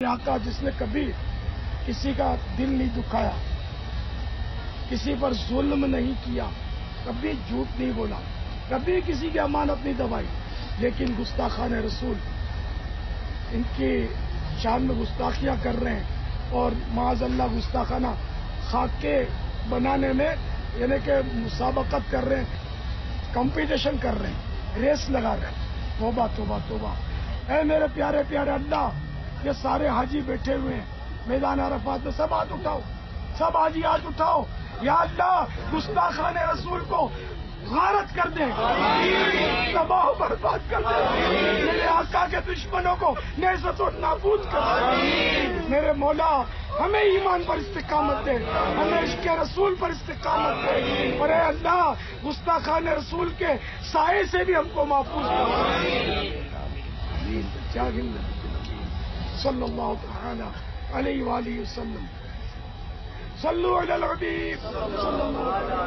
آقا جس نے کبھی کسی کا دل نہیں دکھایا، کسی پر ظلم نہیں کیا، کبھی جھوٹ نہیں بولا، کبھی کسی کی امانت نہیں دبائی، لیکن گستاخان رسول ان کی شان میں گستاخیاں کر رہے ہیں اور معاذ اللہ گستاخانہ خاکے بنانے میں یعنی کہ مسابقت کر رہے ہیں، کمپٹیشن کر رہے ہیں، ریس لگا رہے ہیں۔ توبہ توبہ توبہ۔ اے میرے پیارے پیارے اللہ، یہ سارے حاجی بیٹھے ہوئے ہیں میدان عرفات میں، سب ہاتھ اٹھاؤ، سب حاجی ہاتھ اٹھاؤ۔ یا اللہ گستاخان رسول کو غارت کر دیں، تباہ و برباد کر دیں، میرے آقا کے دشمنوں کو نیست و نابود کر دیں۔ میرے مولا ہمیں ایمان پر استقامت دے، ہمیں عشق رسول پر استقامت دے، اور اے اللہ گستاخان رسول کے سائے سے بھی ہم کو محفوظ کر۔ صلی اللہ تعالی علیہ وآلہ وسلم۔ صلو علی الحبیب صلی اللہ علیہ وسلم۔